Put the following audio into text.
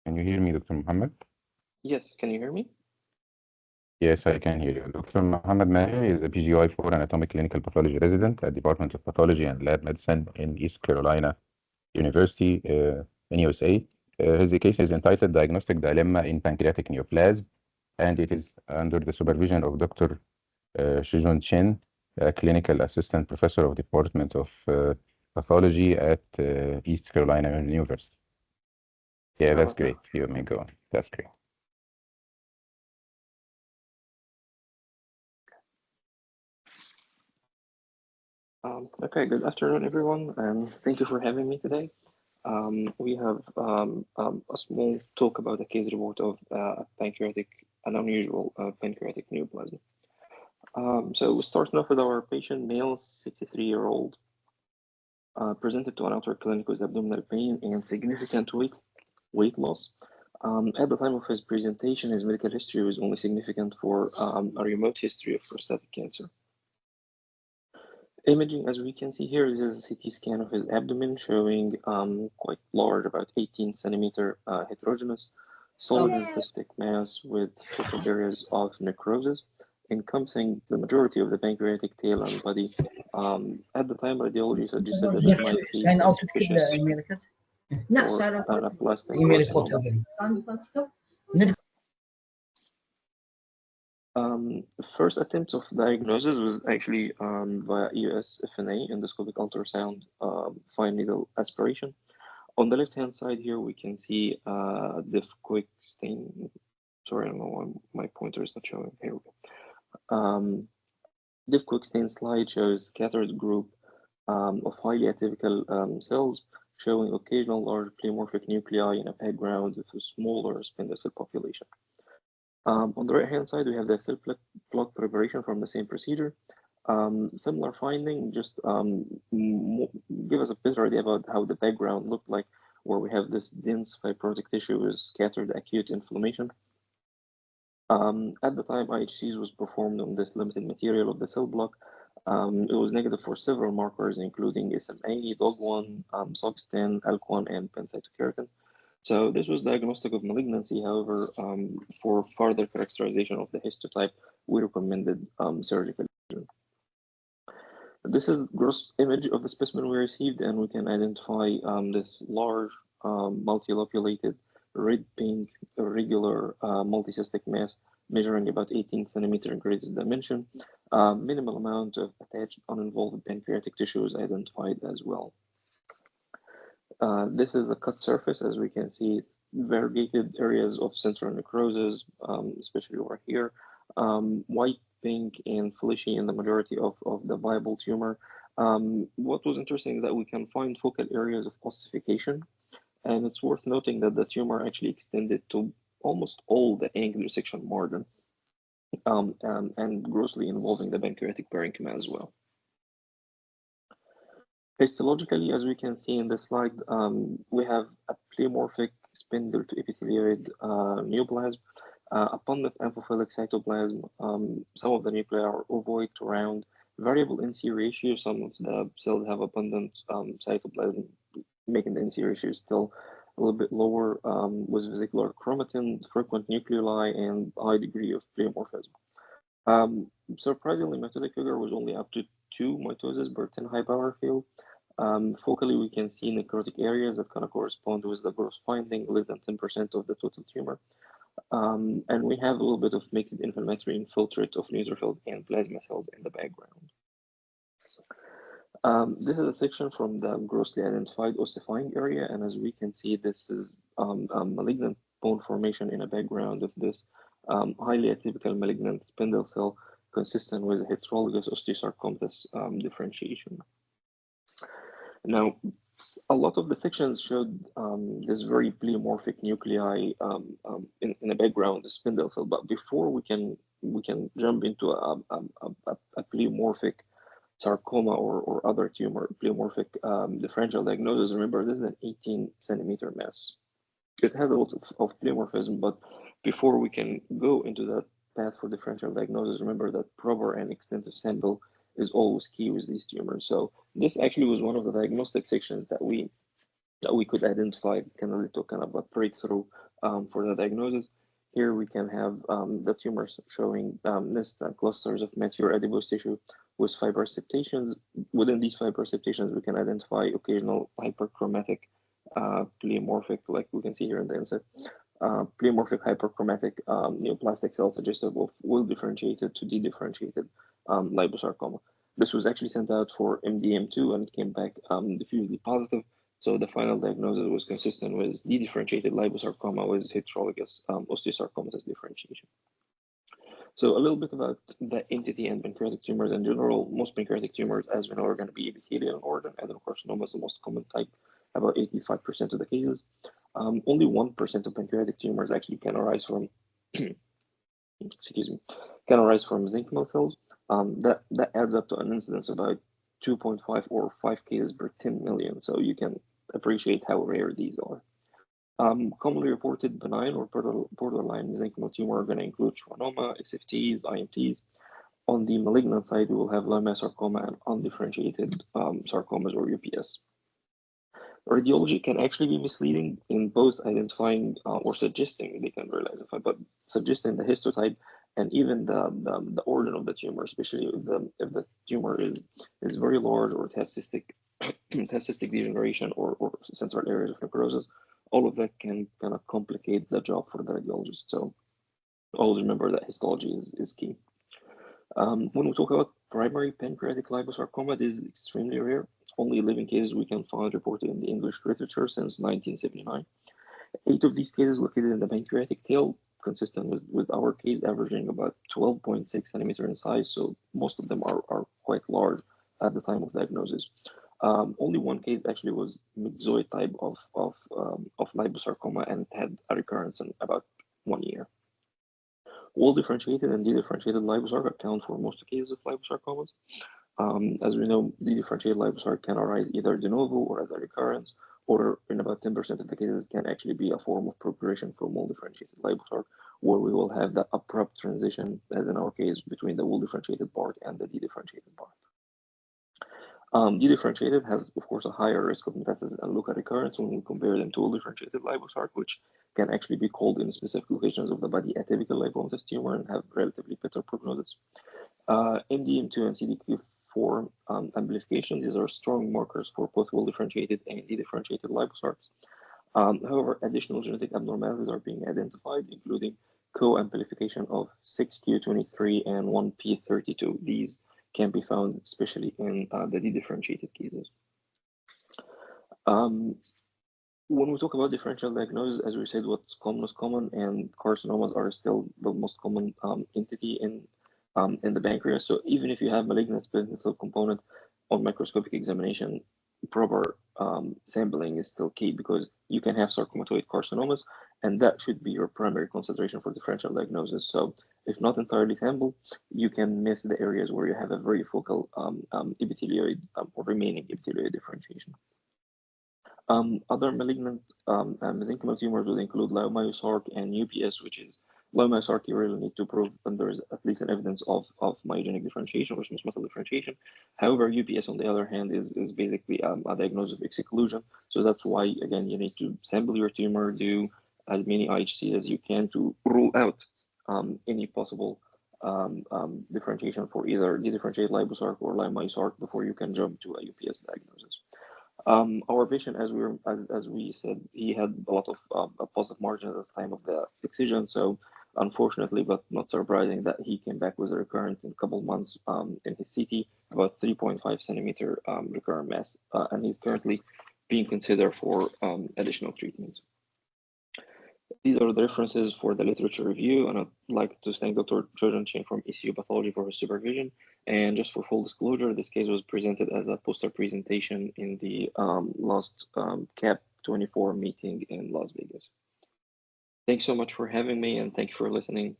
Can you hear me, Dr. Mohammed? Yes, can you hear me? Yes, I can hear you. Dr. Mohamed Maher is a PGY4 anatomic clinical pathology resident at Department of Pathology and Lab Medicine in East Carolina University in USA. His case is entitled Diagnostic Dilemma in Pancreatic Neoplasm, and it is under the supervision of Dr. Shijun Chen, a clinical assistant professor of Department of Pathology at East Carolina University. Yeah, that's great. You may go on. That's great. Okay, good afternoon, everyone, and thank you for having me today. We have a small talk about a case report of an unusual pancreatic neoplasm. So we're starting off with our patient, male, 63-year-old, presented to an outer clinic with abdominal pain and significant weight loss. At the time of his presentation, his medical history was only significant for a remote history of prostatic cancer. Imaging, as we can see here, is a CT scan of his abdomen showing quite large, about 18 centimeter heterogeneous, solid and cystic mass with focal areas of necrosis, encompassing the majority of the pancreatic tail and body. At the time, radiology suggested that it might be suspicious for anaplastic carcinoma. The first attempt of diagnosis was actually via EUS FNA, endoscopic ultrasound, fine needle aspiration. On the left-hand side here, we can see diff quick stain. Sorry, I don't know why my pointer is not showing. Here we go. Diff quick stain slide shows scattered group of highly atypical cells showing occasional large pleomorphic nuclei in a background with a smaller spindle cell population. On the right-hand side, we have the cell plug preparation from the same procedure. Similar finding, just give us a better idea about how the background looked like, where we have this dense fibrotic tissue with scattered acute inflammation. At the time IHCs was performed on this limited material of the cell block, it was negative for several markers, including SMA, DOG1, SOX10, ALK1, and pancytokeratin. So this was diagnostic of malignancy. However, for further characterization of the histotype, we recommended surgical lesion. This is gross image of the specimen we received, and we can identify this large multilobulated red-pink irregular multicystic mass measuring about 18 centimeter in greatest dimension. Minimal amount of attached uninvolved pancreatic tissue is identified as well. This is a cut surface, as we can see, variegated areas of central necrosis, especially over here, white, pink, and fleshy in the majority of the viable tumor. What was interesting is that we can find focal areas of ossification, and it's worth noting that the tumor actually extended to almost all the angular section margin, and grossly involving the pancreatic parenchyma as well. Histologically, as we can see in the slide, we have a pleomorphic spindle to epithelioid neoplasm, abundant amphiphilic cytoplasm. Some of the nuclei are ovoid to round, variable NC ratio. Some of the cells have abundant cytoplasm, making the NC ratio still a little bit lower, with vesicular chromatin, frequent nucleoli, and high degree of pleomorphism. Surprisingly, mitotic figure was only up to 2 mitosis per 10 high power field. Focally, we can see necrotic areas that kind of correspond with the gross finding, less than 10% of the total tumor. And we have a little bit of mixed inflammatory infiltrate of neutrophils and plasma cells in the background. This is a section from the grossly identified ossifying area, and as we can see, this is malignant bone formation in a background of this highly atypical malignant spindle cell consistent with heterologous osteosarcomatous differentiation. Now, a lot of the sections showed this very pleomorphic nuclei in the background, the spindle cell. But before we can jump into a pleomorphic sarcoma or other tumor, pleomorphic differential diagnosis, remember this is an 18 centimeter mass. It has a lot of pleomorphism, but before we can go into that path for differential diagnosis, remember that proper and extensive sample is always key with these tumors. So this actually was one of the diagnostic sections that we that we could identify can lead to kind of a breakthrough for the diagnosis. Here we can have the tumors showing nests and clusters of mature adipose tissue with fibrous septations. Within these fibrous septations, we can identify occasional hyperchromatic pleomorphic, like we can see here in the insert, pleomorphic hyperchromatic neoplastic cells suggestive of well-differentiated to dedifferentiated liposarcoma. This was actually sent out for MDM2 and it came back diffusely positive. So the final diagnosis was consistent with dedifferentiated liposarcoma with heterologous osteosarcomatous differentiation. So a little bit about the entity and pancreatic tumors in general. Most pancreatic tumors, as we know, are going to be epithelial organ. Adenocarcinoma is the most common type, about 85% of the cases. Only 1% of pancreatic tumors actually can arise from, excuse me, can arise from zinc cells. That adds up to an incidence of about 2.5 or 5 cases per 10 million. So you can appreciate how rare these are. Commonly reported benign or borderline mesenchymal tumor are going to include schwannoma, SFTs, IMTs. On the malignant side, we will have leiomyosarcoma and undifferentiated sarcomas or UPS. Radiology can actually be misleading in both identifying or suggesting, they can really identify, but suggesting the histotype and even the origin of the tumor, especially if the tumor is very large or it has cystic degeneration or central areas of necrosis. All of that can kind of complicate the job for the radiologist. So always remember that histology is key. When we talk about primary pancreatic liposarcoma, it is extremely rare. Only 11 cases we can find reported in the English literature since 1979. 8 of these cases located in the pancreatic tail, consistent with our case, averaging about 12.6 centimeter in size. So most of them are quite large at the time of diagnosis. Only one case actually was myxoid type of liposarcoma and it had a recurrence in about 1 year. Well differentiated and dedifferentiated liposarcoma account for most cases of liposarcomas. As we know, dedifferentiated liposarcoma can arise either de novo or as a recurrence, or in about 10% of the cases can actually be a form of progression from well-differentiated liposarcoma, where we will have the abrupt transition, as in our case, between the well-differentiated part and the dedifferentiated part. Dedifferentiated has, of course, a higher risk of metastasis and local recurrence when we compare them to well-differentiated liposarcoma, which can actually be called in specific locations of the body atypical lipomatous tumor and have relatively better prognosis. MDM2 and CDK4 amplification, these are strong markers for both well-differentiated and dedifferentiated liposarcs. However, additional genetic abnormalities are being identified, including co-amplification of 6q23 and 1p32. These can be found especially in the dedifferentiated cases. When we talk about differential diagnosis, as we said, what's common is common, and carcinomas are still the most common entity in the pancreas. So even if you have malignant splenic cell component on microscopic examination, proper sampling is still key because you can have sarcomatoid carcinomas, and that should be your primary consideration for differential diagnosis. So if not entirely sampled, you can miss the areas where you have a very focal epithelioid or remaining epithelioid differentiation. Other malignant mesenchymal tumors would include leiomyosarc and UPS, which is leiomyosarc you really need to prove that there is at least an evidence of myogenic differentiation or smooth muscle differentiation. However, UPS, on the other hand, is basically a diagnosis of exclusion. So that's why, again, you need to sample your tumor, do as many IHC as you can to rule out any possible differentiation for either dedifferentiated liposarc or leiomyosarc before you can jump to a UPS diagnosis. Our patient, as we said, he had a lot of positive margins at the time of the excision. So unfortunately, but not surprising, that he came back with a recurrent in a couple months in his CT, about 3.5 centimeter recurrent mass, and he's currently being considered for additional treatment. These are the references for the literature review, and I'd like to thank Dr. Jordan Chen from ECU Pathology for his supervision. And just for full disclosure, this case was presented as a poster presentation in the last CAP24 meeting in Las Vegas. Thanks so much for having me, and thank you for listening.